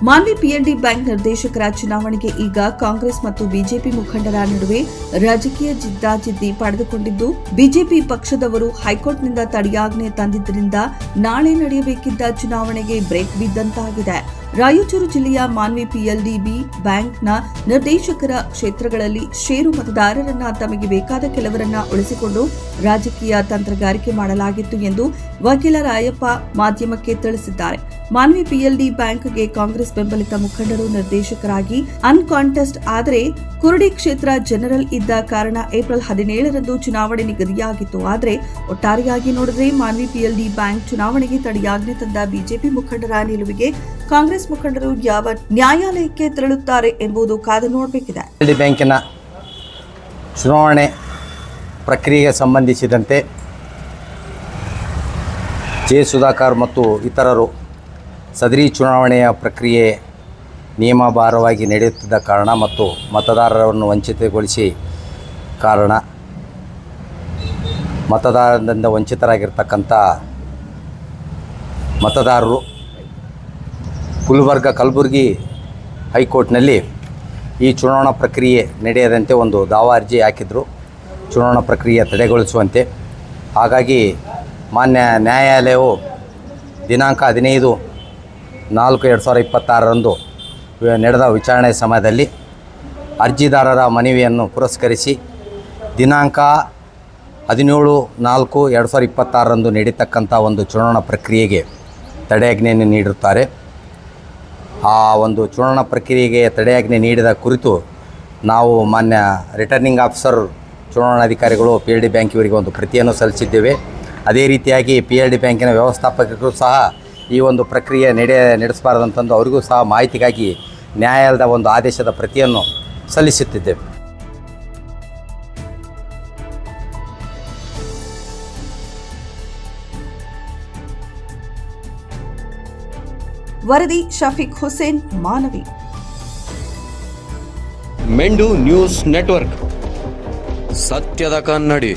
Manvi PLD bank ನಿರ್ದೇಶಕರ ಚುನಾವಣೆಗೆ ಈಗ ಕಾಂಗ್ರೆಸ್ ಮತ್ತು ಬಿಜೆಪಿ ಮುಖಂಡರ ನಡುವೆ ರಾಜಕೀಯ ಜಿದ್ದಾಜಿದ್ದಿ ಪಡೆದುಕೊಂಡಿದ್ದು, ಬಿಜೆಪಿ ಪಕ್ಷದವರು ಹೈಕೋರ್ಟ್ನಿಂದ ತಡೆಯಾಜ್ಞೆ ತಂದಿದ್ದರಿಂದ ನಾಳೆ ನಡೆಯಬೇಕಿದ್ದ ಚುನಾವಣೆಗೆ ಬ್ರೇಕ್ ಬಿದ್ದಂತಾಗಿದೆ. ರಾಯಚೂರು ಜಿಲ್ಲೆಯ ಮಾನ್ವಿ ಪಿಎಲ್ಡಿಬಿ ಬ್ಯಾಂಕ್ನ ನಿರ್ದೇಶಕರ ಕ್ಷೇತ್ರಗಳಲ್ಲಿ ಷೇರು ಮತದಾರರನ್ನ ತಮಗೆ ಬೇಕಾದ ಕೆಲವರನ್ನ ಉಳಿಸಿಕೊಂಡು ರಾಜಕೀಯ ತಂತ್ರಗಾರಿಕೆ ಮಾಡಲಾಗಿತ್ತು ಎಂದು ವಕೀಲ ರಾಯಪ್ಪ ಮಾಧ್ಯಮಕ್ಕೆ ತಿಳಿಸಿದ್ದಾರೆ. ಮಾನ್ವಿ ಪಿಎಲ್ಡಿ ಬ್ಯಾಂಕ್ಗೆ ಕಾಂಗ್ರೆಸ್ ಬೆಂಬಲಿತ ಮುಖಂಡರು ನಿರ್ದೇಶಕರಾಗಿ ಅನ್ಕಾಂಟೆಸ್ಟ್ ಆದರೆ ಕುರುಡಿ ಕ್ಷೇತ್ರ ಜನರಲ್ ಇದ್ದ ಕಾರಣ ಏಪ್ರಿಲ್ 17ರಂದು ಚುನಾವಣೆ ನಿಗದಿಯಾಗಿತ್ತು. ಆದರೆ ಒಟ್ಟಾರೆಯಾಗಿ ನೋಡಿದ್ರೆ ಮಾನ್ವಿ ಪಿಎಲ್ಡಿ ಬ್ಯಾಂಕ್ ಚುನಾವಣೆಗೆ ತಡೆಯಾಜ್ಞೆ ತಂದ ಬಿಜೆಪಿ ಮುಖಂಡರ ನಿಲುವಿಗೆ ಕಾಂಗ್ರೆಸ್ ಮುಖಂಡರು ಯಾವ ನ್ಯಾಯಾಲಯಕ್ಕೆ ತೆರಳುತ್ತಾರೆ ಎಂಬುದು ಕಾದು ನೋಡಬೇಕಿದೆ. ಪಿಎಲ್ಡಿ ಬ್ಯಾಂಕಿನ ಚುನಾವಣೆ ಪ್ರಕ್ರಿಯೆಗೆ ಸಂಬಂಧಿಸಿದಂತೆ ಜೆ ಸುಧಾಕರ್ ಮತ್ತು ಇತರರು ಸದರಿ ಚುನಾವಣೆಯ ಪ್ರಕ್ರಿಯೆ ನಿಯಮಬಾರವಾಗಿ ನಡೆಯುತ್ತಿದ್ದ ಕಾರಣ ಮತ್ತು ಮತದಾರರನ್ನು ವಂಚಿತಗೊಳಿಸಿ ಕಾರಣ ಮತದಾರರಿಂದ ವಂಚಿತರಾಗಿರ್ತಕ್ಕಂಥ ಮತದಾರರು ಕಲಬುರಗಿ ಹೈಕೋರ್ಟ್ನಲ್ಲಿ ಈ ಚುನಾವಣಾ ಪ್ರಕ್ರಿಯೆ ನಡೆಯದಂತೆ ಒಂದು ದಾವಾ ಅರ್ಜಿ ಹಾಕಿದರು, ಚುನಾವಣಾ ಪ್ರಕ್ರಿಯೆ ತಡೆಗೊಳಿಸುವಂತೆ. ಹಾಗಾಗಿ ಮಾನ್ಯ ನ್ಯಾಯಾಲಯವು ದಿನಾಂಕ 15/4/2026ರಂದು ನಡೆದ ವಿಚಾರಣೆ ಸಮಯದಲ್ಲಿ ಅರ್ಜಿದಾರರ ಮನವಿಯನ್ನು ಪುರಸ್ಕರಿಸಿ ದಿನಾಂಕ 17/4/2026ರಂದು ನಡೀತಕ್ಕಂಥ ಒಂದು ಚುನಾವಣಾ ಪ್ರಕ್ರಿಯೆಗೆ ತಡೆಯಾಜ್ಞೆಯನ್ನು ನೀಡಿರುತ್ತಾರೆ. ಆ ಒಂದು ಚುನಾವಣಾ ಪ್ರಕ್ರಿಯೆಗೆ ತಡೆಯಾಜ್ಞೆ ನೀಡಿದ ಕುರಿತು ನಾವು ಮಾನ್ಯ ರಿಟರ್ನಿಂಗ್ ಆಫೀಸರ್ ಚುನಾವಣಾಧಿಕಾರಿಗಳು ಪಿಎಲ್ಡಿ ಬ್ಯಾಂಕ್ ಇವರಿಗೆ ಒಂದು ಪ್ರತಿಯನ್ನು ಸಲ್ಲಿಸಿದ್ದೇವೆ. ಅದೇ ರೀತಿಯಾಗಿ ಪಿಎಲ್ಡಿ ಬ್ಯಾಂಕಿನ ವ್ಯವಸ್ಥಾಪಕರಿಗೂ ಸಹ ಈ ಒಂದು ಪ್ರಕ್ರಿಯೆ ನಡೆಸಬಾರದಂತಂದು ಅವರಿಗೂ ಸಹ ಮಾಹಿತಿಗಾಗಿ ನ್ಯಾಯಾಲಯದ ಒಂದು ಆದೇಶದ ಪ್ರತಿಯನ್ನು ಸಲ್ಲಿಸುತ್ತಿದ್ದೇವೆ. ವರದಿ ಶಫೀಕ್ ಹುಸೇನ್, ಮಾನವಿ. ಮೆಂಡು ನ್ಯೂಸ್ ನೆಟ್ವರ್ಕ್, ಸತ್ಯದ ಕನ್ನಡಿ.